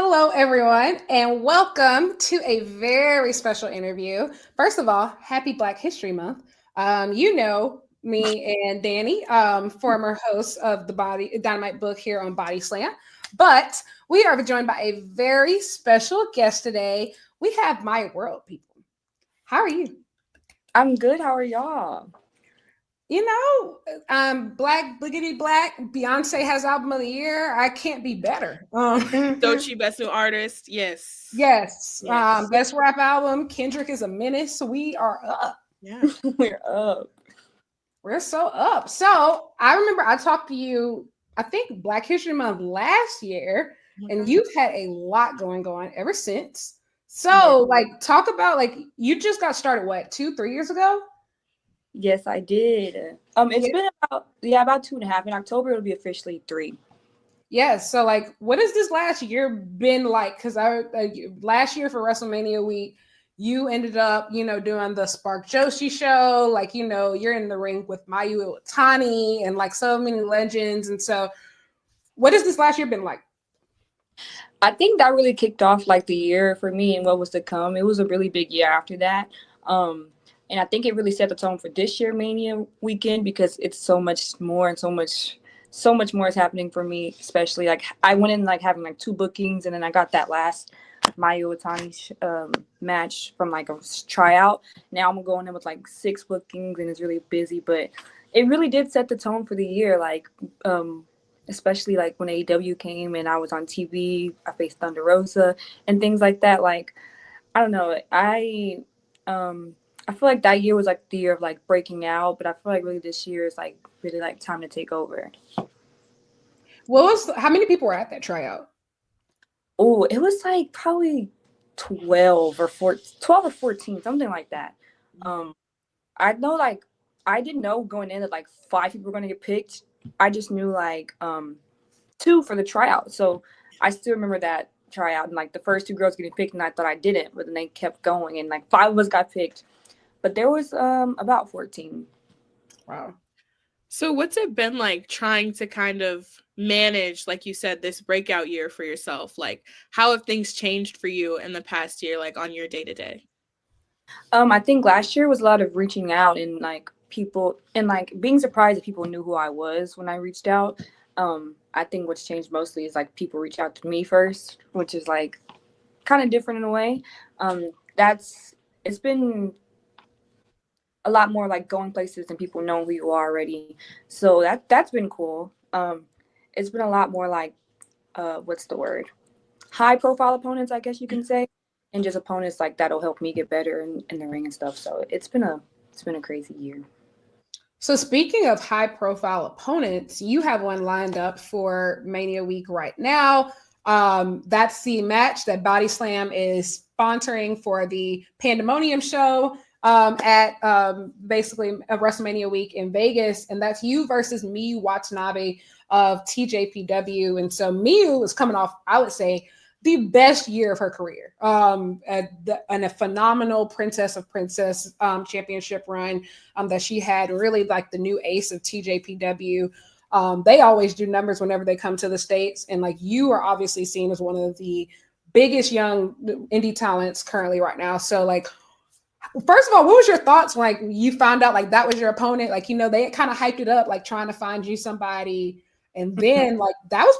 Hello, everyone, and welcome to a very special interview. First of all, happy Black History Month. You know me and Danny, former hosts of the Body Dynamite book here on Body Slam, but we are joined by a very special guest today. We have My World people. How are you? I'm good. How are y'all? Black Bliggity Black. Beyonce has album of the year. I can't be better. Dochi, best new artist. Yes. Yes. Yes. Best rap album. Kendrick is a menace. So we are up. Yeah. We're up. We're so up. So I remember I talked to you, I think Black History Month last year, and Okay. you've had a lot going on ever since. So, Yeah. like, talk about you just got started, what, 2, 3 years ago? Yes, I did. It's Yeah. been about 2.5. In October, it'll be officially 3. Yes. So, like, what has this last year been like? Because last year for WrestleMania week, you ended up, doing the Spark Joshi show. Like, you're in the ring with Mayu Iwatani and like so many legends. And so, what has this last year been like? I think that really kicked off like the year for me and what was to come. It was a really big year after that. And I think it really set the tone for this year Mania weekend because it's so much more and so much more is happening for me, especially like I went in like having like 2 bookings and then I got that last Mayu Iwatani match from like a tryout. Now I'm going in with like 6 bookings and it's really busy, but it really did set the tone for the year. Like, especially like when AEW came and I was on TV, I faced Thunder Rosa and things like that. Like, I don't know, I feel like that year was like the year of like breaking out, but I feel like really this year is like really like time to take over. How many people were at that tryout? Oh, it was like probably 12 or 14, something like that. Um, I know like I didn't know going in that like 5 people were gonna get picked. I just knew like 2 for the tryout. So I still remember that tryout and like the first 2 girls getting picked and I thought I didn't, but then they kept going and like 5 of us got picked. But there was about 14. Wow. So what's it been like trying to kind of manage, like you said, this breakout year for yourself? Like, how have things changed for you in the past year, like on your day to day? I think last year was a lot of reaching out and like people and like being surprised that people knew who I was when I reached out. I think what's changed mostly is like people reach out to me first, which is like kind of different in a way. That's it's been a lot more like going places and people know who you are already. So that's been cool. It's been a lot more like what's the word? High profile opponents, I guess you can say, and just opponents like that'll help me get better in the ring and stuff. So it's been a crazy year. So speaking of high profile opponents, you have one lined up for Mania Week right now. That's the match that Body Slam is sponsoring for the Pandemonium show at basically a WrestleMania week in Vegas. And that's you versus Miyu Watanabe of TJPW. And so Miyu is coming off, I would say, the best year of her career and a phenomenal Princess of Princess championship run that she had, really like the new ace of TJPW. They always do numbers whenever they come to the States. And like you are obviously seen as one of the biggest young indie talents currently right now. So like, first of all, what was your thoughts when like you found out like that was your opponent? Like, they kind of hyped it up, like trying to find you somebody. And then like that was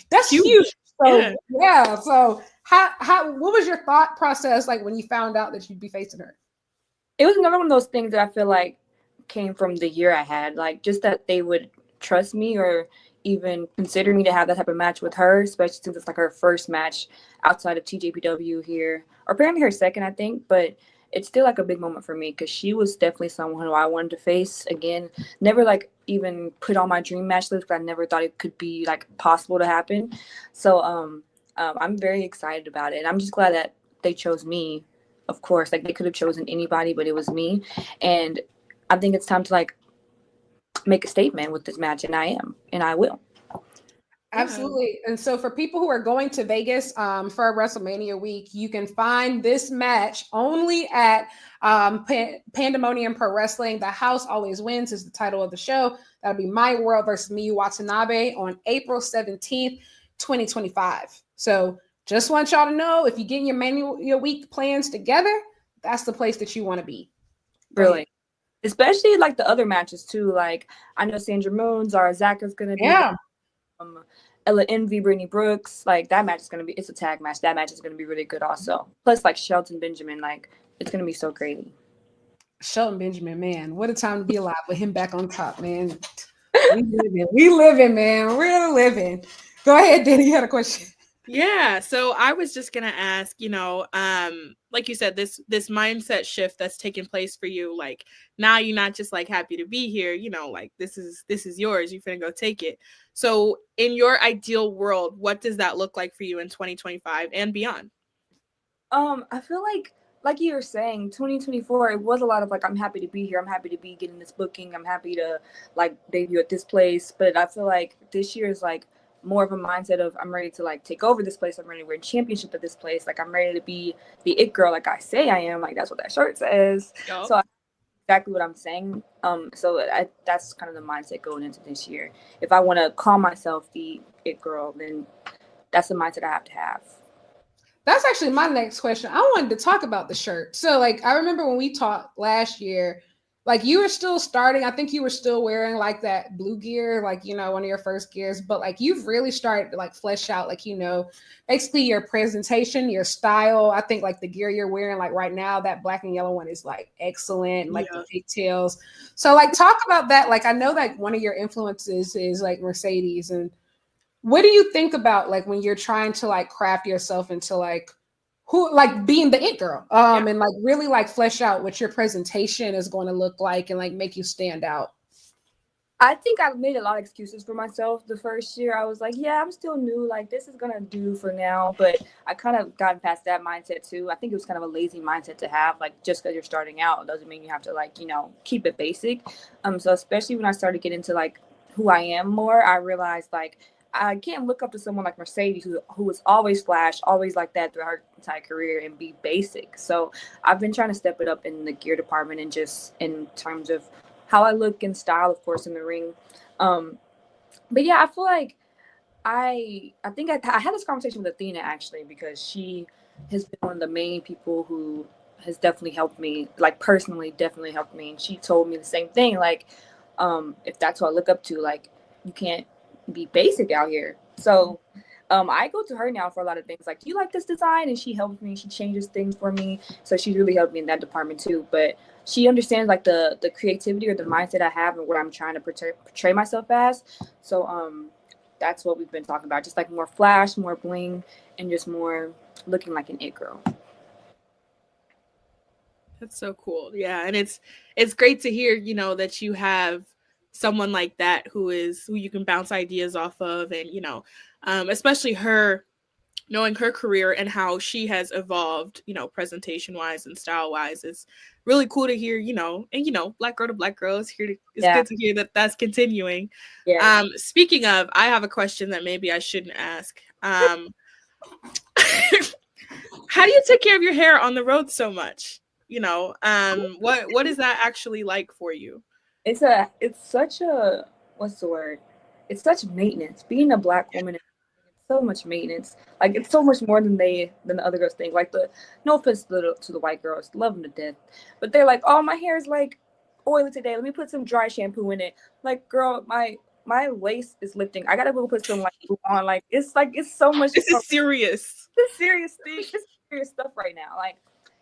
that's huge. So yeah. So how what was your thought process like when you found out that you'd be facing her? It was another one of those things that I feel like came from the year I had, like just that they would trust me or even consider me to have that type of match with her, especially since it's like her first match outside of TJPW here, or apparently her second, I think. But it's still like a big moment for me because she was definitely someone who I wanted to face again. Never like even put on my dream match list because I never thought it could be like possible to happen. So I'm very excited about it. I'm just glad that they chose me. Of course, like they could have chosen anybody, but it was me. And I think it's time to like make a statement with this match, and I am, and I will. Absolutely. And so for people who are going to Vegas for WrestleMania week, you can find this match only at Pandemonium Pro Wrestling. The House Always Wins is the title of the show. That'll be My World versus Miyu Watanabe on April 17th, 2025. So just want y'all to know, if you're getting your Mania Week plans together, that's the place that you want to be. Really. Especially like the other matches too. Like I know Sandra Moon, Zara Zach is gonna be Yeah. Ella Envy, Brittany Brooks. Like that match is gonna be, it's a tag match. That match is gonna be really good also. Plus like Shelton Benjamin, like it's gonna be so great. Shelton Benjamin, man, what a time to be alive with him back on top, man. We living, man. We're living. Go ahead, Danny. You had a question. Yeah, so I was just gonna ask, like you said, this mindset shift that's taken place for you, like now you're not just like happy to be here, like this is yours. You're finna go take it. So in your ideal world, what does that look like for you in 2025 and beyond? I feel like you were saying, 2024, it was a lot of like, I'm happy to be here. I'm happy to be getting this booking. I'm happy to like debut at this place. But I feel like this year is like more of a mindset of, I'm ready to like take over this place. I'm ready to win championship at this place. Like I'm ready to be the it girl, like I say I am. Like that's what that shirt says. Yep. So exactly what I'm saying. That's kind of the mindset going into this year. If I want to call myself the it girl, then that's the mindset I have to have. That's actually my next question. I wanted to talk about the shirt. So, like, I remember when we talked last year, like you were still starting. I think you were still wearing like that blue gear, like, one of your first gears, but like you've really started to like flesh out, like, basically your presentation, your style. I think like the gear you're wearing, like right now, that black and yellow one is like excellent, like the pigtails. So, like, talk about that. Like, I know that one of your influences is like Mercedes, and what do you think about like when you're trying to like craft yourself into like who, like being the it girl, and like really like flesh out what your presentation is going to look like and like make you stand out? I think I made a lot of excuses for myself the first year. I was like, yeah, I'm still new. Like this is gonna do for now. But I kind of gotten past that mindset too. I think it was kind of a lazy mindset to have. Like just because you're starting out doesn't mean you have to like, keep it basic. So especially when I started getting into like who I am more, I realized like I can't look up to someone like Mercedes who was always flash, always like that throughout her entire career and be basic. So I've been trying to step it up in the gear department and just in terms of how I look and style, of course, in the ring. But yeah, I feel like I think I had this conversation with Athena actually, because she has been one of the main people who has definitely helped me, like personally, definitely helped me. And she told me the same thing, like, if that's what I look up to, like you can't be basic out here. So I go to her now for a lot of things, like, do you like this design? And she helps me, she changes things for me. So she really helped me in that department too. But she understands like the creativity or the mindset I have and what I'm trying to portray myself as. So that's what we've been talking about, just like more flash, more bling, and just more looking like an it girl. That's so cool. Yeah, and it's great to hear, that you have someone like that who you can bounce ideas off of, and especially her, knowing her career and how she has evolved, presentation wise and style wise, is really cool to hear, and black girl to black girl is here. It's good to hear that that's continuing. Yeah. Speaking of, I have a question that maybe I shouldn't ask. How do you take care of your hair on the road so much? What is that actually like for you? It's such a, what's the word? It's such maintenance. Being a black woman is so much maintenance. Like it's so much more than the other girls think. Like no offense to the white girls, love them to death, but they're like, oh, my hair is like oily today. Let me put some dry shampoo in it. Like, girl, my waist is lifting. I gotta go put some like glue on. Like it's so much. This is serious. It's a serious thing. It's serious stuff right now. Like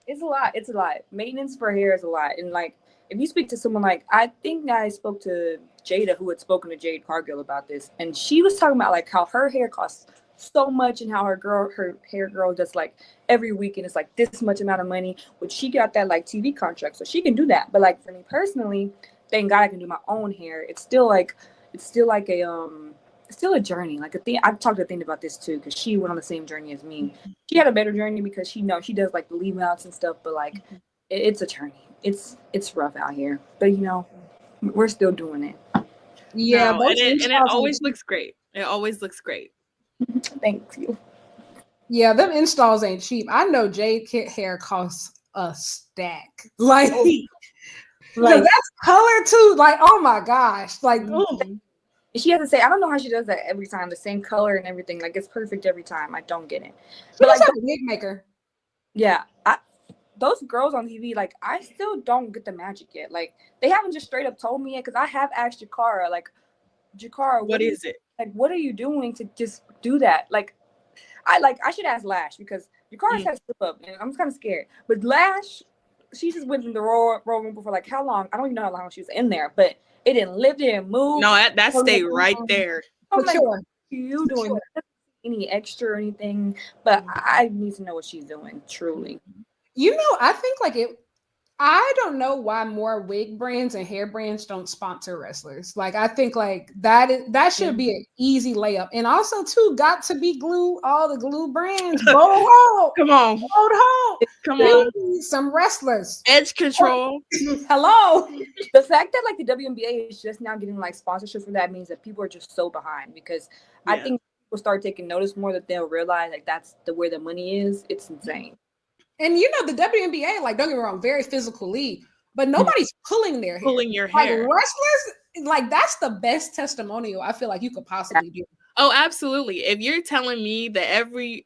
it's a lot. It's a lot. Maintenance for hair is a lot. And like if you speak to someone, like I think I spoke to Jada, who had spoken to Jade Cargill about this, and she was talking about like how her hair costs so much and how her hair girl does like every week and it's like this much amount of money, which she got that like TV contract, so she can do that. But like for me personally, thank God I can do my own hair. It's still a journey. Like I've talked to Athena about this too, because she went on the same journey as me. She had a better journey because she does like the leave outs and stuff, but like it's a journey. It's rough out here, but we're still doing it. Yeah, no, and it always looks great. It always looks great. Thank you. Yeah, them installs ain't cheap. I know Jade hair costs a stack. Like, that's color too. Like, oh my gosh. Like, she has to say, I don't know how she does that every time, the same color and everything. Like, it's perfect every time. I don't get it. She But just like, have a wig maker. yeah, those girls on TV, like, I still don't get the magic yet. Like, they haven't just straight up told me yet, because I have asked Jakara, like, Jakara, What is it? Like, what are you doing to just do that? Like, I should ask Lash, because Jakara said slip up, and I'm kind of scared. But Lash, she just went in the Royal Rumble for like how long? I don't even know how long she was in there, but it didn't lift, it didn't move. No, that stayed right there. I'm For like, sure. what are you doing? Sure. Any extra or anything? But I need to know what she's doing, truly. You know, I think like I don't know why more wig brands and hair brands don't sponsor wrestlers. Like, I think like that should be an easy layup. And also too, got to be glue, all the glue brands. Come on. Come on. Need some wrestlers. Edge control. Hello. The fact that like the WNBA is just now getting like sponsorships for that means that people are just so behind, because I think people start taking notice more, that they'll realize like that's where the money is. It's insane. And you know, the WNBA, like, don't get me wrong, very physical league, but nobody's pulling their hair. Pulling your like hair. Wrestlers, like, that's the best testimonial I feel like you could possibly do. Oh, absolutely. If you're telling me that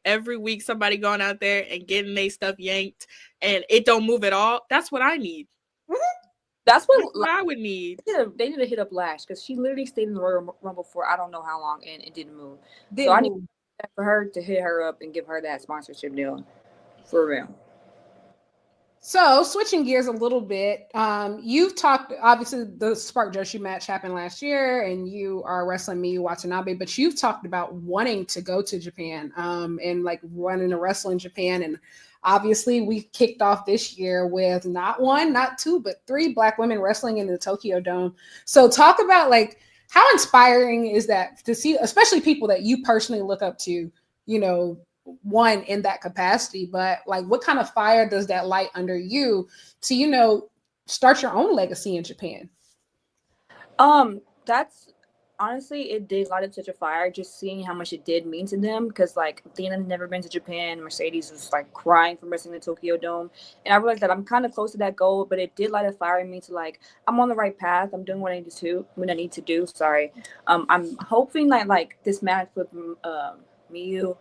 every week somebody going out there and getting their stuff yanked and it don't move at all, that's what I need. Mm-hmm. That's what I would need. They need to hit up Lash, because she literally stayed in the Royal Rumble for I don't know how long, and it didn't move. I need for her to hit her up and give her that sponsorship deal. For real. So switching gears a little bit, you've talked, obviously the Spark Joshi match happened last year and you are wrestling Miyu Watanabe, but you've talked about wanting to go to Japan and like running to wrestle in Japan. And obviously we kicked off this year with not one, not two, but 3 Black women wrestling in the Tokyo Dome. So talk about like, how inspiring is that to see, especially people that you personally look up to, you know, one in that capacity, but like what kind of fire does that light under you to, you know, start your own legacy in Japan? That's honestly, it did light up such a fire, just seeing how much it did mean to them, because like Athena had never been to Japan, Mercedes was like crying for wrestling the Tokyo Dome, and I realized that I'm kind of close to that goal, but it did light a fire in me to like, I'm on the right path, I'm doing what I need to do. I'm hoping that like this match with Miyu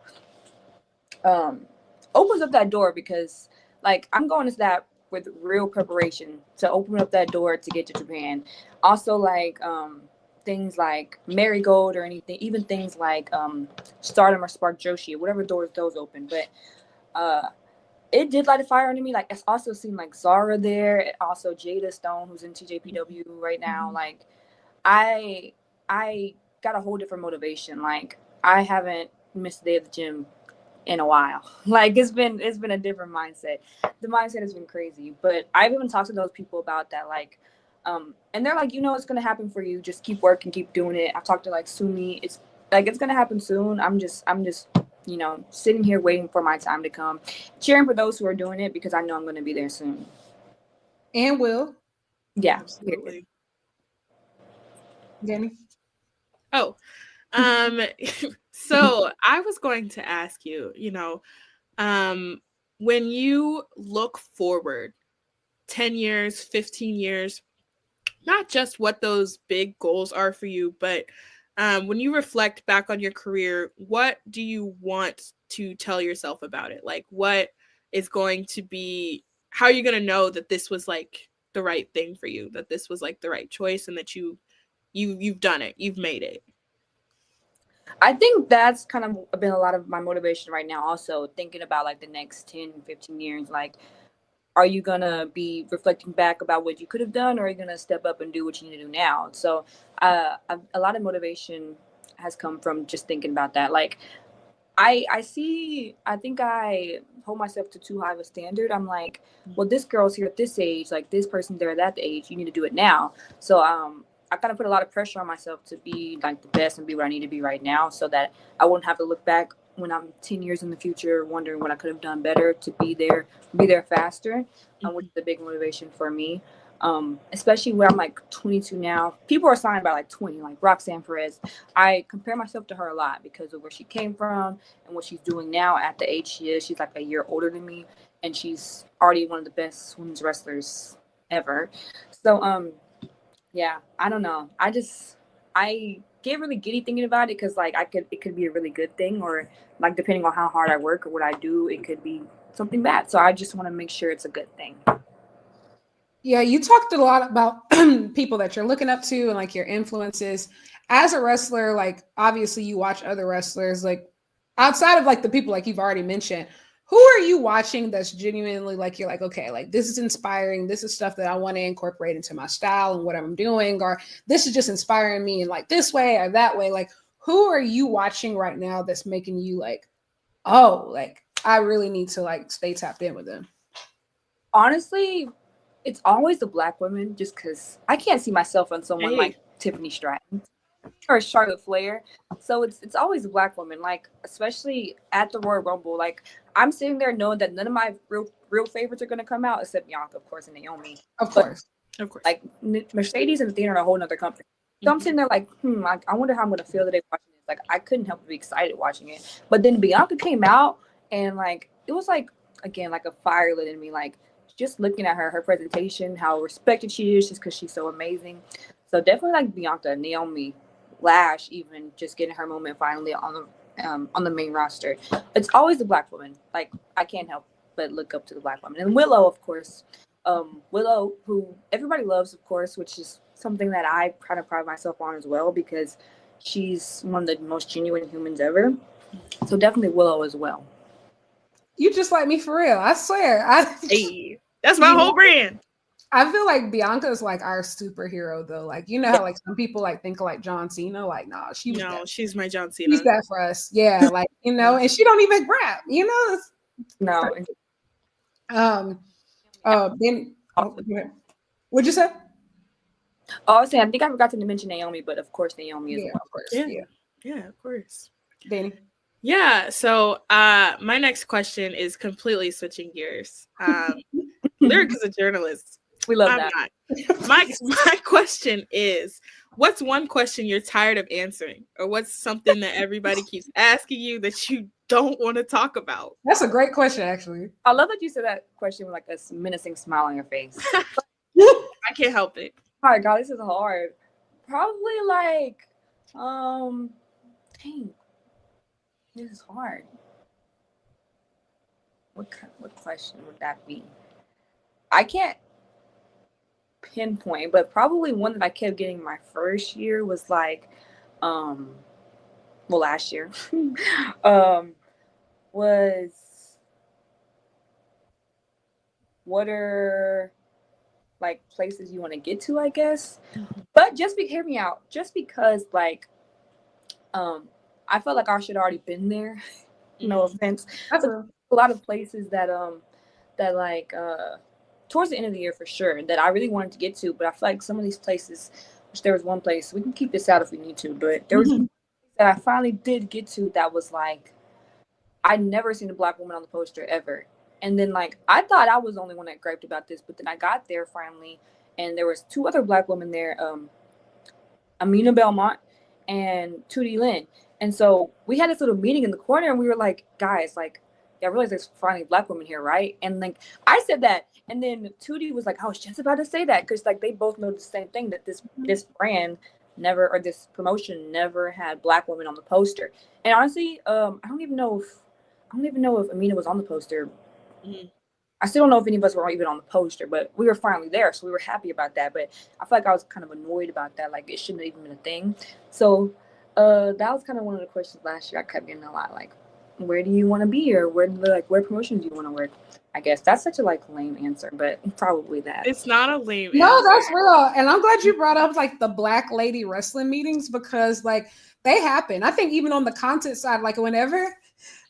opens up that door, because like I'm going into that with real preparation to open up that door to get to Japan. Also like things like Marigold or anything, even things like Stardom or Spark Joshi, whatever doors those open. But it did light a fire under me. Like, it's also seen like Zara there, and also Jada Stone, who's in TJPW right now. Like, I got a whole different motivation. Like, I haven't missed a day at the gym in a while. Like, it's been a different mindset. The mindset has been crazy. But I've even talked to those people about that, like, and they're like, you know, it's gonna happen for you. Just keep working, keep doing it. I've talked to like Sumi. It's gonna happen soon. I'm just, you know, sitting here waiting for my time to come, cheering for those who are doing it, because I know I'm gonna be there soon. And will. Yeah. Absolutely. Danny? Oh, so I was going to ask you, you know, when you look forward 10 years, 15 years, not just what those big goals are for you, but when you reflect back on your career, what do you want to tell yourself about it? Like, what is going to be, how are you going to know that this was like the right thing for you, that this was like the right choice, and that you've done it, you've made it? I think that's kind of been a lot of my motivation right now. Also thinking about like the next 10, 15 years, like, are you going to be reflecting back about what you could have done, or are you going to step up and do what you need to do now? So a lot of motivation has come from just thinking about that. Like, I think I hold myself to too high of a standard. I'm like, well, this girl's here at this age, like this person's there at that age, you need to do it now. So I kind of put a lot of pressure on myself to be like the best and be where I need to be right now, so that I wouldn't have to look back when I'm 10 years in the future wondering what I could have done better to be there faster, which is a big motivation for me. Especially when I'm like 22 now. People are signed by like 20, like Roxanne Perez. I compare myself to her a lot because of where she came from and what she's doing now at the age she is. She's like a year older than me, and she's already one of the best women's wrestlers ever. So yeah, I don't know. I get really giddy thinking about it because like it could be a really good thing, or like depending on how hard I work or what I do, it could be something bad. So I just want to make sure it's a good thing. Yeah, you talked a lot about people that you're looking up to and like your influences. As a wrestler, like obviously you watch other wrestlers, like outside of like the people like you've already mentioned, who are you watching that's genuinely like you're like, okay, like this is inspiring. This is stuff that I want to incorporate into my style and what I'm doing, or this is just inspiring me in like this way or that way. Like, who are you watching right now that's making you like, oh, like I really need to like stay tapped in with them? Honestly, it's always the Black women, just because I can't see myself on someone like Tiffany Stratton or Charlotte Flair. So it's always a Black woman, like especially at the Royal Rumble. Like I'm sitting there knowing that none of my real favorites are gonna come out except Bianca, of course, and Naomi. Of course. Like Mercedes and Athena are a whole nother company. So I'm sitting there like, I wonder how I'm gonna feel today watching this. Like I couldn't help but be excited watching it. But then Bianca came out and like it was like again like a fire lit in me. Like just looking at her presentation, how respected she is, just because she's so amazing. So definitely like Bianca, Naomi, Lash, even just getting her moment finally on the main roster. It's always the Black woman. Like I can't help but look up to the Black woman. And Willow, of course. Willow, who everybody loves, of course, which is something that I kind of pride myself on as well, because she's one of the most genuine humans ever. So definitely Willow as well. You just like me for real. I swear. Hey, that's my whole brand. I feel like Bianca is like our superhero though. Like, you know how like some people like think of like John Cena, like, nah, she's my John Cena. She's that for us. Yeah. Like, you know, and she don't even rap, you know? No. Then what'd you say? Oh, I was saying, I think I forgot to mention Naomi, but of course Naomi is of course. Yeah, of course. Danny. Yeah. So my next question is completely switching gears. Lyric is a journalist. We love that. My question is, what's one question you're tired of answering? Or what's something that everybody keeps asking you that you don't want to talk about? That's a great question, actually. I love that you said that question with like a menacing smile on your face. I can't help it. All right, God, this is hard. Probably like, dang, this is hard. What question would that be? I can't pinpoint, but probably one that I kept getting my first year was like, last year, was what are like places you want to get to, I guess. But hear me out. Just because like, I felt like I should already been there. No offense. That's a lot of places that like towards the end of the year for sure that I really wanted to get to, but I feel like some of these places, which there was one place, we can keep this out if we need to, but there was one place that I finally did get to that was like, I'd never seen a Black woman on the poster ever. And then like, I thought I was the only one that griped about this, but then I got there finally, and there was 2 other Black women there, Amina Belmont and Tootie Lynn. And so we had this little meeting in the corner, and we were like, guys, like, I realize there's finally a Black woman here, right? And like, I said that, and then Tootie was like, I was just about to say that, because like they both know the same thing, that this brand never, or this promotion never had Black women on the poster. And honestly, I don't even know if Amina was on the poster. I still don't know if any of us were even on the poster, but we were finally there, so we were happy about that. But I feel like I was kind of annoyed about that, like it shouldn't have even been a thing. So that was kind of one of the questions last year I kept getting a lot, like, where do you want to be, or where promotions do you want to work? I guess that's such a like lame answer, but probably that. It's not a lame answer. No, that's real. And I'm glad you brought up like the Black lady wrestling meetings, because like they happen. I think even on the content side, like whenever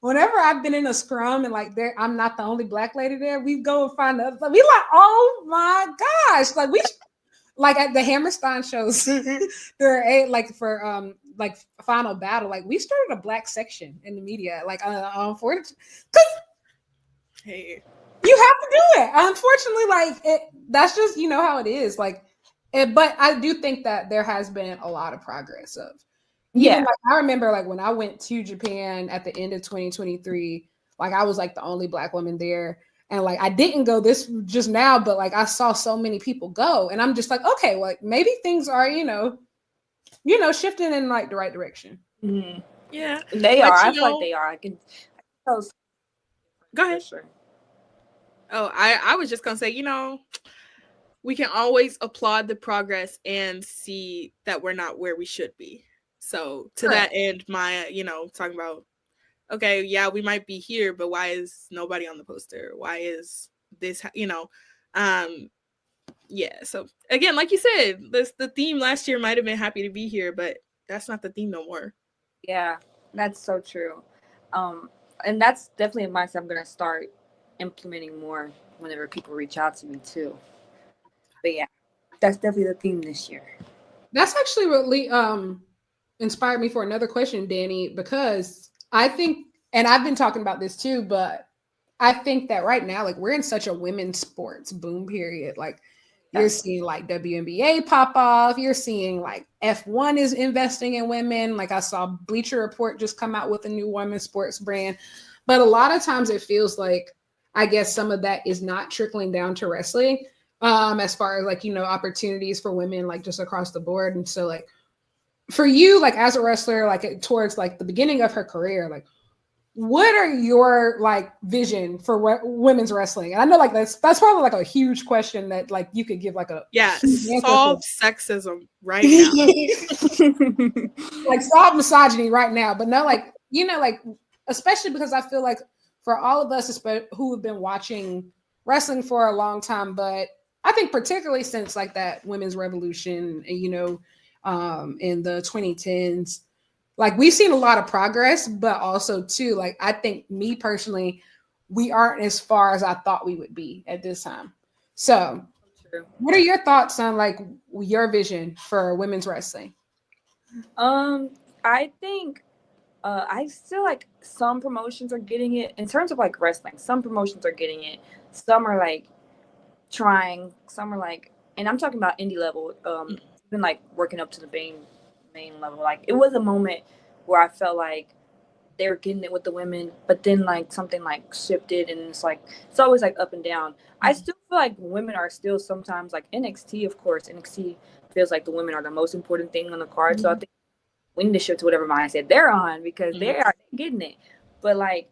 I've been in a scrum and like I'm not the only Black lady there, we go and find other. We like, oh my gosh, like we like at the Hammerstein shows, there are like for like Final Battle, like we started a Black section in the media, like unfortunately, because hey, you have to do it. Unfortunately, like that's just, you know how it is. Like, but I do think that there has been a lot of progress of. Yeah, like, I remember like when I went to Japan at the end of 2023, like I was like the only Black woman there. And like I didn't go this just now, but like I saw so many people go, and I'm just like, okay, well, like maybe things are, you know, shifting in like the right direction. Mm-hmm. Yeah, They but are. I feel like they are. I can tell go for ahead. sure. Oh, I was just gonna say, we can always applaud the progress and see that we're not where we should be. So to that end, Maya, talking about, okay, yeah, we might be here, but why is nobody on the poster? Why is this, yeah. So again, like you said, the theme last year might have been happy to be here, but that's not the theme no more. Yeah, that's so true. And that's definitely a mindset I'm gonna start implementing more whenever people reach out to me too. But yeah, that's definitely the theme this year. That's actually really inspired me for another question, Danny, because I think, and I've been talking about this too, but I think that right now, like we're in such a women's sports boom period. Like you're seeing like WNBA pop off. You're seeing like F1 is investing in women. Like I saw Bleacher Report just come out with a new women's sports brand. But a lot of times it feels like, I guess some of that is not trickling down to wrestling, as far as like, opportunities for women, like just across the board. And so like for you, like as a wrestler, like towards like the beginning of her career, like what are your like vision for women's wrestling? And I know like that's probably like a huge question that like you could give like a solve sexism right now. Like solve misogyny right now, but no, like like especially because I feel like for all of us who have been watching wrestling for a long time, but I think particularly since like that women's revolution, in the 2010s, like we've seen a lot of progress, but also too, like I think me personally, we aren't as far as I thought we would be at this time. So what are your thoughts on like your vision for women's wrestling? I think I feel like some promotions are getting it in terms of like wrestling. Some promotions are getting it. Some are like trying. Some are like, and I'm talking about indie level. Even like working up to the main level. Like it was a moment where I felt like they were getting it with the women, but then like something like shifted, and it's always like up and down. I still feel like women are still sometimes like NXT. Of course, NXT feels like the women are the most important thing on the card. So I think we need to shift to whatever mindset they're on because they are getting it. But like,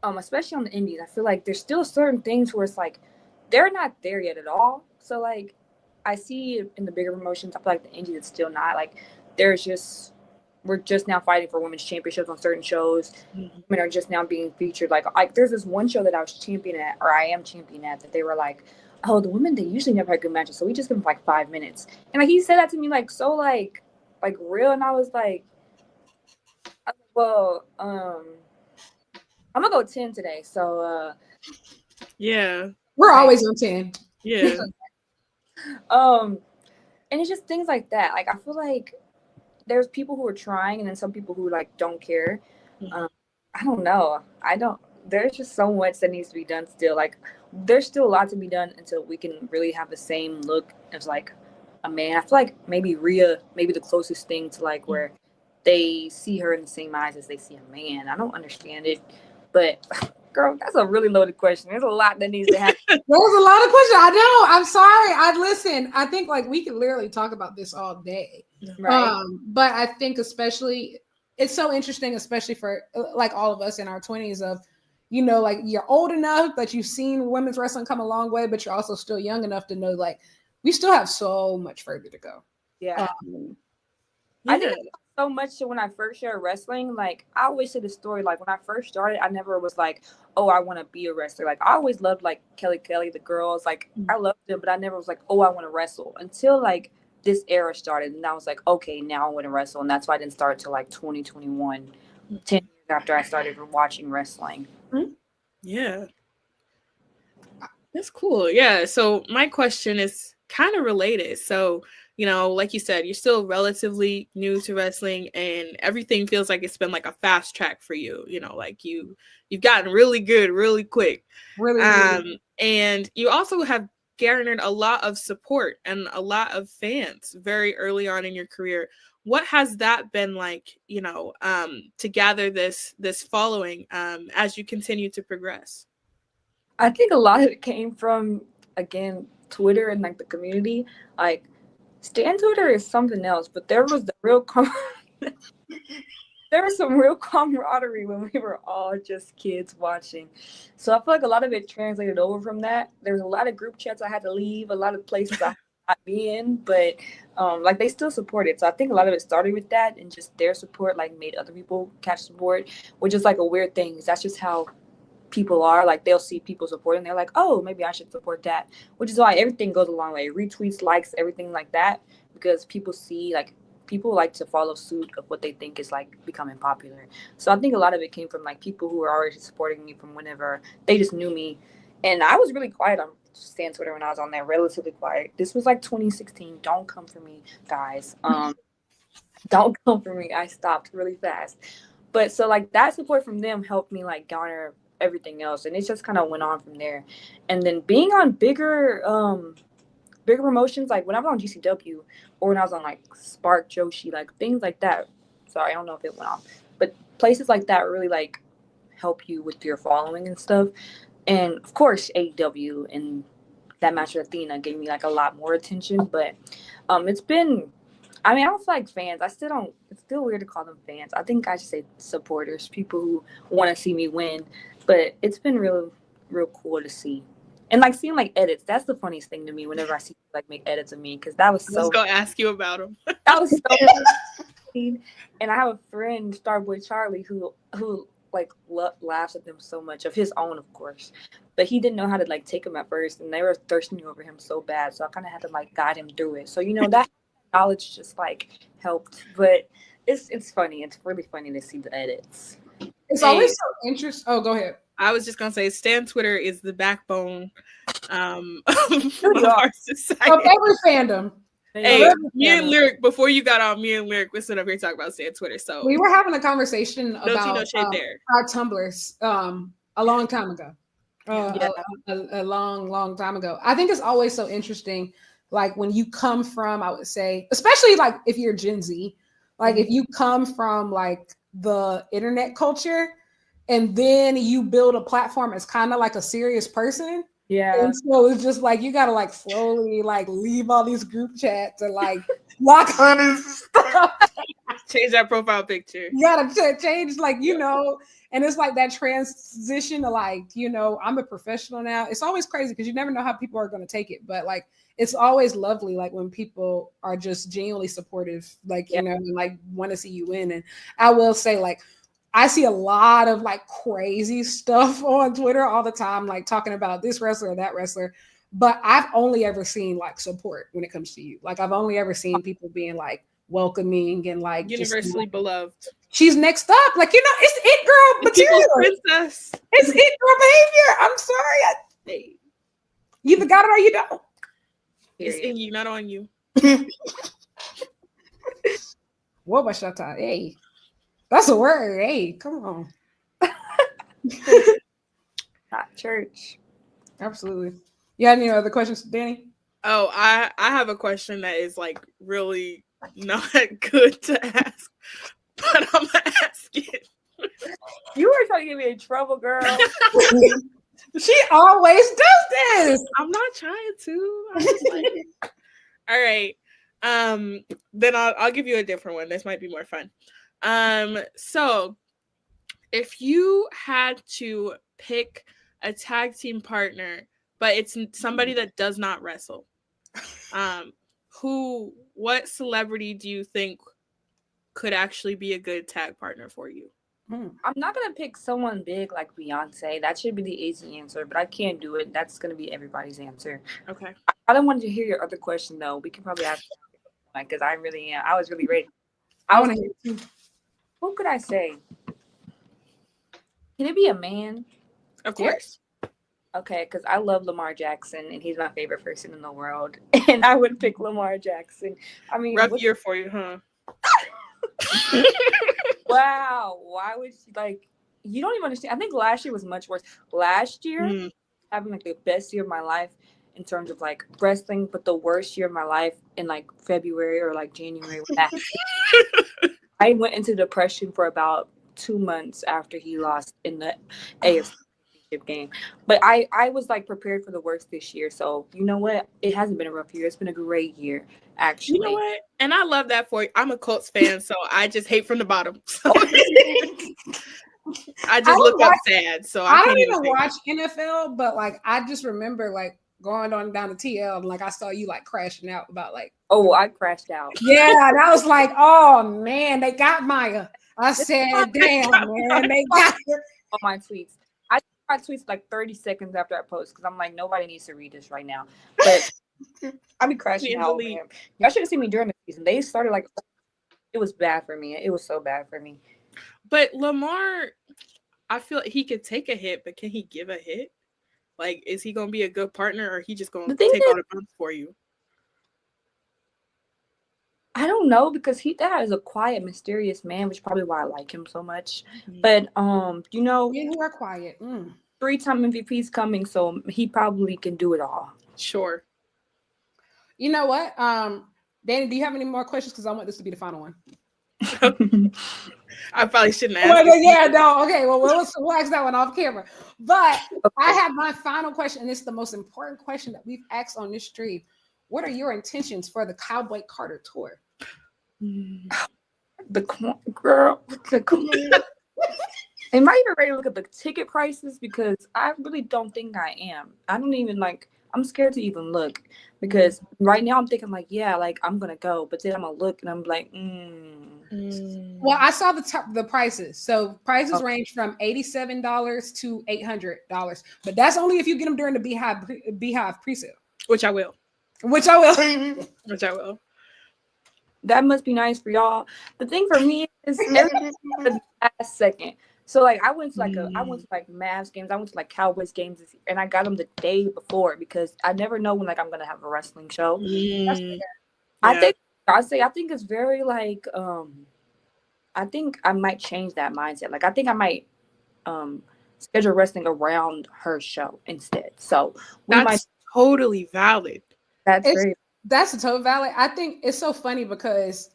especially on the indies, I feel like there's still certain things where it's like they're not there yet at all. So like, I see in the bigger promotions, I feel like the indies it's still not like we're just now fighting for women's championships on certain shows. Women are just now being featured. Like there's this one show that I was champion at, or I am champion at, that they were like, oh, the women, they usually never have good matches, so we just give them like 5 minutes. And like he said that to me like so like real, and I was like, well, I'm gonna go 10 today. So yeah, we're always on 10. Yeah. And it's just things like that. Like I feel like there's people who are trying, and then some people who like don't care. I don't know. There's just so much that needs to be done still. Like there's still a lot to be done until we can really have the same look as like a man. I feel like maybe Rhea, maybe the closest thing to like where they see her in the same eyes as they see a man. I don't understand it, but girl, that's a really loaded question. There's a lot that needs to happen. There's a lot of questions. I know. I'm sorry. I think like we could literally talk about this all day. Right. But I think especially it's so interesting, especially for like all of us in our 20s of, like you're old enough that you've seen women's wrestling come a long way, but you're also still young enough to know like we still have so much further to go. Yeah. I think so much when I first started wrestling. Like I always say the story, like when I first started, I never was like, oh, I want to be a wrestler. Like I always loved like Kelly, the girls, like I loved them, but I never was like, oh, I want to wrestle until like this era started. And I was like, okay, now I want to wrestle. And that's why I didn't start till like 2021, 10 years after I started watching wrestling. Yeah. That's cool. Yeah. So my question is kind of related. So, like you said, you're still relatively new to wrestling and everything feels like it's been like a fast track for you, like you've gotten really good really quick. Really. And you also have garnered a lot of support and a lot of fans very early on in your career. What has that been like, to gather this following as you continue to progress? I think a lot of it came from, again, Twitter and like the community. Like Stan Twitter is something else, but there was the real there was some real camaraderie when we were all just kids watching. So I feel like a lot of it translated over from that. There was a lot of group chats I had to leave, a lot of places I had to not be in, but like they still supported. So I think a lot of it started with that, and just their support like made other people catch the board, which is like a weird thing. That's just how people are. Like they'll see people supporting, they're like, oh, maybe I should support that, which is why everything goes a long way. Retweets, likes, everything like that, because people see like people like to follow suit of what they think is like becoming popular. So I think a lot of it came from like people who were already supporting me from whenever they just knew me. And I was really quiet on Stan Twitter when I was on there, relatively quiet. This was like 2016. Don't come for me, guys. Don't come for me. I stopped really fast. But so like that support from them helped me like garner everything else, and it just kind of went on from there. And then being on bigger promotions, like when I was on GCW or when I was on like Spark Joshi, like things like that. Sorry, I don't know if it went off, but places like that really like help you with your following and stuff. And of course, AEW and that match with Athena gave me like a lot more attention. But it's been, I mean, I don't feel like fans. I still don't. It's still weird to call them fans. I think I should say supporters, people who want to see me win. But it's been real cool to see. And like seeing like edits, that's the funniest thing to me whenever I see like make edits of me, because that was I was so. gonna ask you about them. That was so. And I have a friend, Starboy Charlie, who like laughs at them so much, of his own, of course, but he didn't know how to like take them at first, and they were thirsting over him so bad, so I kind of had to like guide him through it. So that knowledge just like helped. But it's funny. It's really funny to see the edits. It's always so interesting. Oh, go ahead. I was just gonna say, Stan Twitter is the backbone of our society. Of every fandom. Hey, me and Lyric, before you got on, me and Lyric, we stood up here talking about Stan Twitter. So we were having a conversation about our Tumblrs a long time ago. A long time ago. I think it's always so interesting, like when you come from, I would say, especially like if you're Gen Z, like if you come from like the internet culture and then you build a platform as kind of like a serious person. Yeah. And so it's just like you gotta like slowly like leave all these group chats and like lock on and stuff. Change that profile picture. You gotta change, like, and it's like that transition to like, I'm a professional now. It's always crazy because you never know how people are gonna take it. But like it's always lovely, like when people are just genuinely supportive, like and like want to see you win. And I will say, like, I see a lot of like crazy stuff on Twitter all the time, like talking about this wrestler or that wrestler. But I've only ever seen like support when it comes to you. Like I've only ever seen people being like welcoming and like universally beloved. She's next up. Like, it's it girl material. Princess. It's it girl behavior. I'm sorry. You either got it or you don't. It's in you, not on you. What about Shata? Hey. That's a word. Hey, come on. Not church. Absolutely. You have any other questions, Danny? Oh, I have a question that is like really not good to ask, but I'm gonna ask it. You were trying to get me in trouble, girl. She always does this. I'm not trying to. I'm just like, all right. Then I'll give you a different one. This might be more fun. So if you had to pick a tag team partner, but it's somebody that does not wrestle, what celebrity do you think could actually be a good tag partner for you? I'm not gonna pick someone big like Beyonce. That should be the easy answer, but I can't do it. That's gonna be everybody's answer. Okay. I don't want to hear your other question though. We can probably ask because I really am. I was really ready. I want to hear you. What could I say? Can it be a man? Of course. Okay, because I love Lamar Jackson and he's my favorite person in the world, and I would pick Lamar Jackson. I mean, rough year for you, huh? Wow. Why would she like? You don't even understand. I think last year was much worse. Last year, having like the best year of my life in terms of like wrestling, but the worst year of my life in like February or like January. I went into depression for about 2 months after he lost in the AFC. championship game. But I was like prepared for the worst this year. So you know what? It hasn't been a rough year. It's been a great year, actually. You know what? And I love that for you. I'm a Colts fan, so I just hate from the bottom. So I just look up sad. So I don't even watch NFL, but like I just remember like going on down to TL and like I saw you like crashing out about like, oh, I crashed out. Yeah, and I was like, oh man, they got Maya. I said, damn, man, they got her. On my tweets. I my tweets like 30 seconds after I post because I'm like, nobody needs to read this right now. But I be crashing out, man. Y'all should have seen me during the season. They started like, it was bad for me. It was so bad for me. But Lamar, I feel like he could take a hit, but can he give a hit? Like, is he going to be a good partner, or he just going to take all the bumps for you? I don't know, because that is a quiet, mysterious man, which is probably why I like him so much. Mm-hmm. But you know, you are quiet. 3-time MVP's coming, so he probably can do it all. Sure. You know what, Danny? Do you have any more questions? Because I want this to be the final one. I probably shouldn't ask. Yeah, no. Okay, well, we'll ask that one off camera. But I have my final question, and it's the most important question that we've asked on this stream. What are your intentions for the Cowboy Carter tour? The girl. Am I even ready to look at the ticket prices? Because I really don't think I am. I don't even like. I'm scared to even look, because right now I'm thinking like, yeah, like I'm gonna go, but then I'm gonna look and I'm like, Well, I saw the prices. So prices range from $87 to $800, but that's only if you get them during the Beehive pre-sale, which I will. Which I will. That must be nice for y'all. The thing for me is everything the last second. So like I went to like Mavs games, I went to like Cowboys games, and I got them the day before because I never know when like I'm gonna have a wrestling show. I think it's very like I think I might change that mindset. Like I think I might schedule wrestling around her show instead. So that's totally valid. That's a total valid. I think it's so funny because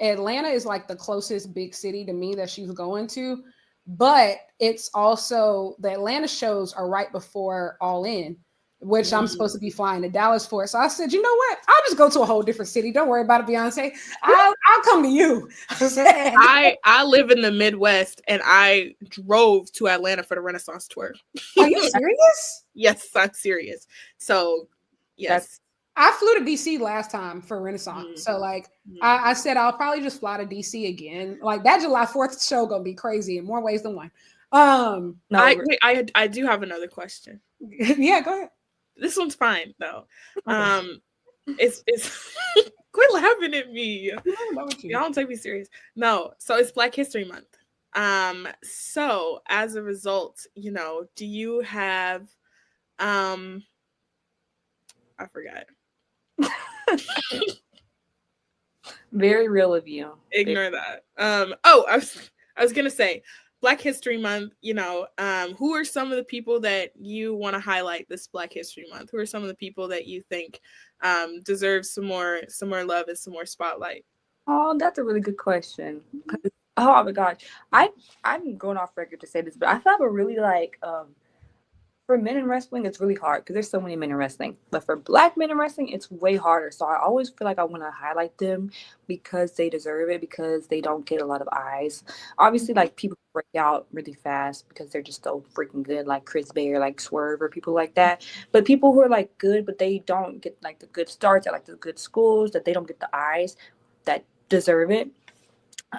Atlanta is like the closest big city to me that she's going to, but it's also the Atlanta shows are right before All In, which I'm supposed to be flying to Dallas for. So I said, you know what? I'll just go to a whole different city. Don't worry about it, Beyonce. I'll come to you. I live in the Midwest, and I drove to Atlanta for the Renaissance tour. Are you serious? Yes, I'm serious. So yes. I flew to DC last time for Renaissance. So like I said, I'll probably just fly to DC again. Like that July 4th show gonna be crazy in more ways than one. No, I do have another question. Yeah, go ahead. This one's fine though. It's quit laughing at me. Y'all don't take me serious. No, so it's Black History Month. So as a result, you know, do you have I forgot. Very real of you. Ignore that. I was gonna say Black History Month, you know, who are some of the people that you want to highlight this Black History Month? Who are some of the people that you think deserve some more love and some more spotlight? Oh, that's a really good question. Oh my gosh. I'm going off record to say this, but I have a really like for men in wrestling, it's really hard because there's so many men in wrestling. But for Black men in wrestling, it's way harder. So I always feel like I want to highlight them because they deserve it, because they don't get a lot of eyes. Obviously, like people break out really fast because they're just so freaking good, like Chris Bear, like Swerve, or people like that. But people who are like good, but they don't get like the good starts at like the good schools, that they don't get the eyes that deserve it.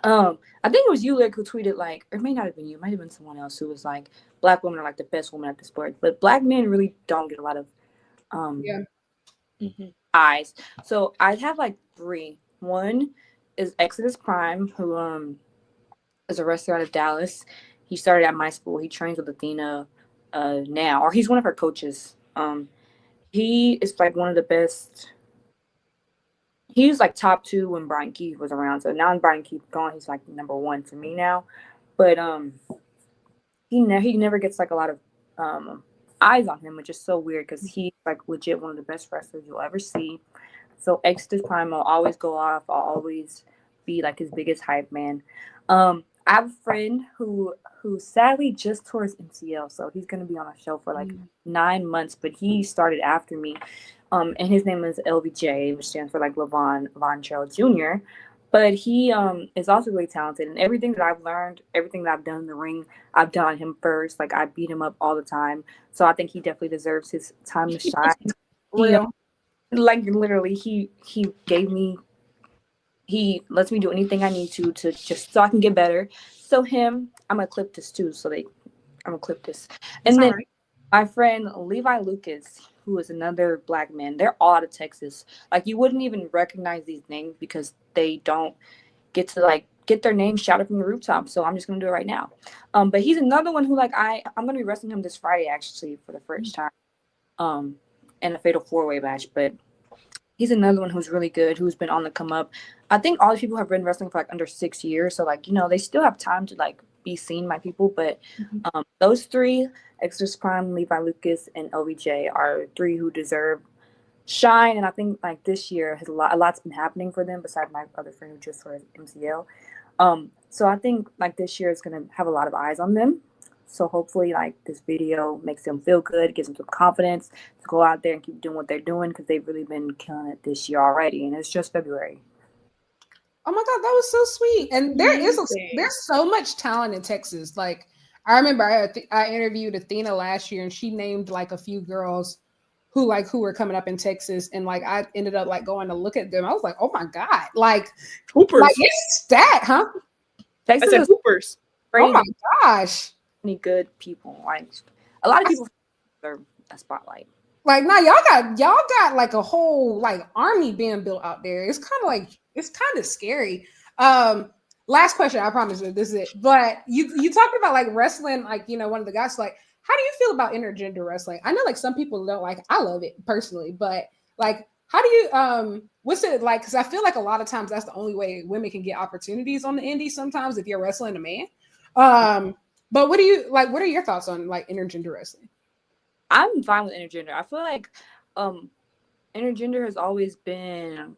I think it was you, like, who tweeted, like, or it may not have been you, it might have been someone else who was like, Black women are like the best women at the sport, but Black men really don't get a lot of eyes. So I have like 3. One is Exodus Prime, who is a wrestler out of Dallas. He started at my school. He trains with Athena now, or he's one of her coaches. He is like one of the best. He was like top 2 when Brian Keith was around. So now Brian Keith gone, he's like number 1 for me now. But he never gets like a lot of eyes on him, which is so weird because he's like legit one of the best wrestlers you'll ever see. So Exodus Prime will always go off. I'll always be like his biggest hype man. I have a friend who sadly just tore his MCL, so he's gonna be on a show for like 9 months. But he started after me, and his name is LVJ, which stands for like Von Charles Jr. But he is also really talented, and everything that I've learned, everything that I've done in the ring, I've done on him first. Like I beat him up all the time, so I think he definitely deserves his time to shine. Real. Like literally, he gave me. He lets me do anything I need to just so I can get better. So him, I'm gonna clip this too. I'm gonna clip this, and then my friend Levi Lucas, who is another black man. They're all out of Texas. Like you wouldn't even recognize these names because they don't get to like get their names shouted from the rooftop. So I'm just gonna do it right now. But he's another one who like I'm gonna be wrestling him this Friday actually for the first time. In a fatal 4-way match, but he's another one who's really good, who's been on the come up. I think all these people have been wrestling for like under 6 years, so like they still have time to like be seen by people. But those three, Exodus Prime, Levi Lucas, and LBJ, are three who deserve shine. And I think like this year has a lot's been happening for them besides my other friend who just for MCL. So I think like this year is gonna have a lot of eyes on them. So hopefully like this video makes them feel good, gives them some confidence to go out there and keep doing what they're doing because they've really been killing it this year already, and it's just February. Oh my God, that was so sweet. And there's so much talent in Texas. Like I remember I interviewed Athena last year, and she named like a few girls who were coming up in Texas, and like I ended up like going to look at them. I was like, oh my God, like Hoopers. Like it's that, huh? Texas I said Hoopers. Oh my gosh. Many good people. Like a lot of people deserve a spotlight. Like now y'all got like a whole like army being built out there. It's kind of scary. Last question, I promise you this is it. But you talked about like wrestling, like one of the guys, like, how do you feel about intergender wrestling? I know like some people don't like I love it personally, but like how do you what's it like? Because I feel like a lot of times that's the only way women can get opportunities on the indies sometimes if you're wrestling a man. But what are your thoughts on like intergender wrestling? I'm fine with intergender. I feel like intergender has always been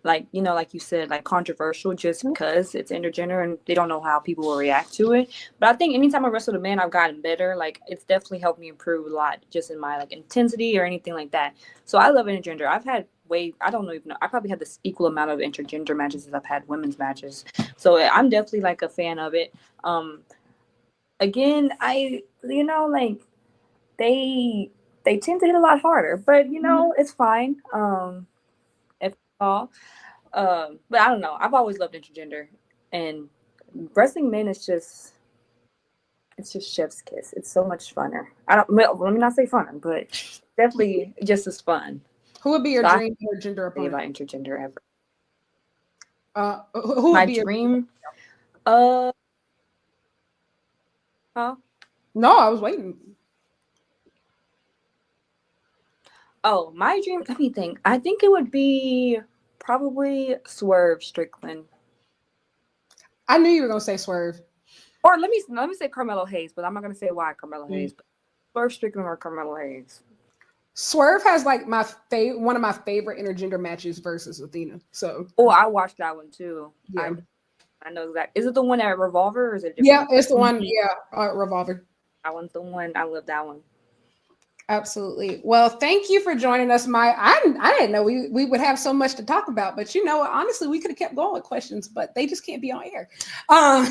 like like you said, like controversial just because it's intergender and they don't know how people will react to it. But I think anytime I wrestled a man, I've gotten better. Like it's definitely helped me improve a lot just in my like intensity or anything like that. So I love intergender. I've had I don't even know. I probably had this equal amount of intergender matches as I've had women's matches. So I'm definitely like a fan of it. Again, I like they tend to hit a lot harder, but it's fine. If all. But I don't know. I've always loved intergender, and wrestling men is just chef's kiss. It's so much funner. Let me not say funner, but definitely just as fun. Who would be your dream intergender opponent? About intergender ever. Who would be your dream? Huh? No, I was waiting. Oh, my dream. Let me think. I think it would be probably Swerve Strickland. I knew you were gonna say Swerve. Or let me say Carmelo Hayes, but I'm not gonna say why Carmelo Hayes. But Swerve Strickland or Carmelo Hayes. Swerve has like one of my favorite intergender matches versus Athena. So I watched that one too. Yeah. I know exactly. Is it the one at Revolver or is it different? Yeah, it's the one. Yeah, Revolver. That one's the one. I love that one. Absolutely. Well, thank you for joining us, Maya. I didn't know we would have so much to talk about, but honestly, we could have kept going with questions, but they just can't be on air. Yeah.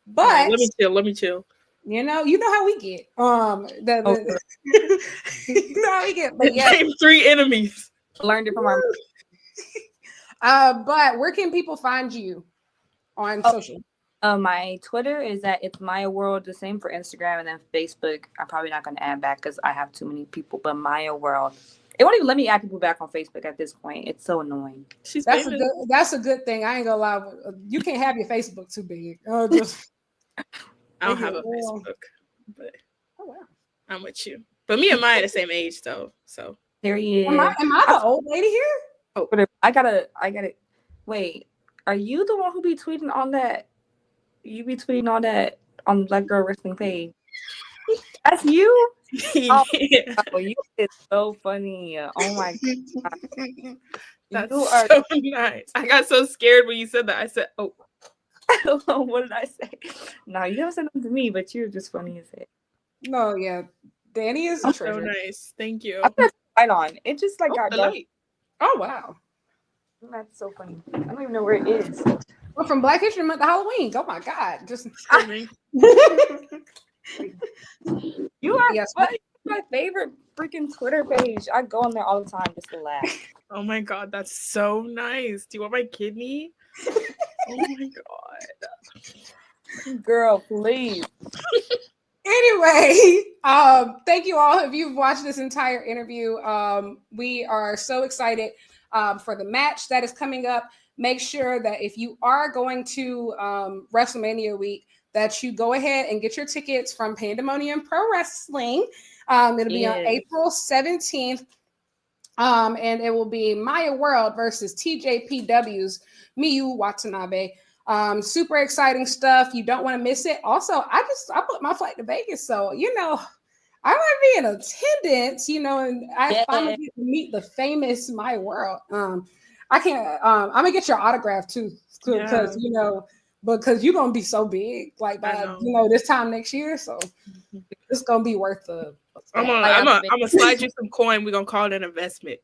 But let me chill. You know how we get. You know how we get. But yeah, Name 3 enemies. Learned it from our. But where can people find you on social? My Twitter is at It's Maya World, the same for Instagram, and then Facebook. I'm probably not going to add back because I have too many people. But Maya World, it won't even let me add people back on Facebook at this point. It's so annoying. That's a good thing. I ain't gonna lie. You can't have your Facebook too big. I don't have a Facebook, but wow, I'm with you. But me and Maya the same age though. So there he is. Am I the old lady here? Oh, I gotta. Wait, are you the one who be tweeting on that? You be tweeting on that on Black Girl Wrestling page. That's you? Yeah. Oh, you is so funny. Oh my God. That's You are. so nice. I got so scared when you said that. I said, "Oh, What did I say? No, you haven't said nothing to me, but you're just funny as it. No, yeah. Danny is a so treasure. nice. Thank you." I'm gonna light on. It just like Oh, got the dark. light. Oh, wow. That's so funny. I don't even know where it is. Well, from Black History Month to Halloween. Oh my God. Just Screaming. You are Yes. funny. My favorite freaking Twitter page. I go on there all the time just to laugh. Oh my God, that's so nice. Do you want my kidney? Oh my God. Girl, please. Anyway, thank you all if you've watched this entire interview. We are so excited for the match that is coming up. Make sure that if you are going to WrestleMania week, that you go ahead and get your tickets from Pandemonium Pro Wrestling. It'll be on April 17th. And it will be Maya World versus TJPW's Miyu Watanabe. Super exciting stuff. You don't want to miss it. Also, I booked my flight to Vegas, so I might be in attendance. And I finally get to meet the famous Maya World. I can't. I'm gonna get your autograph too, because because you're gonna be so big, like by this time next year. So it's gonna be worth the. I'm gonna slide you some coin. We're gonna call it an investment.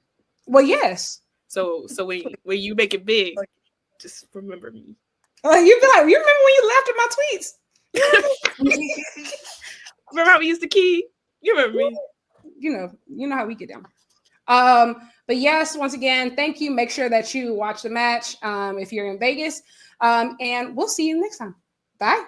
Well, yes. So when you make it big, just remember me. You be like, you remember when you laughed at my tweets? Remember how we used to key? You remember me? You know how we get down. But yes, once again, thank you. Make sure that you watch the match if you're in Vegas. And we'll see you next time. Bye.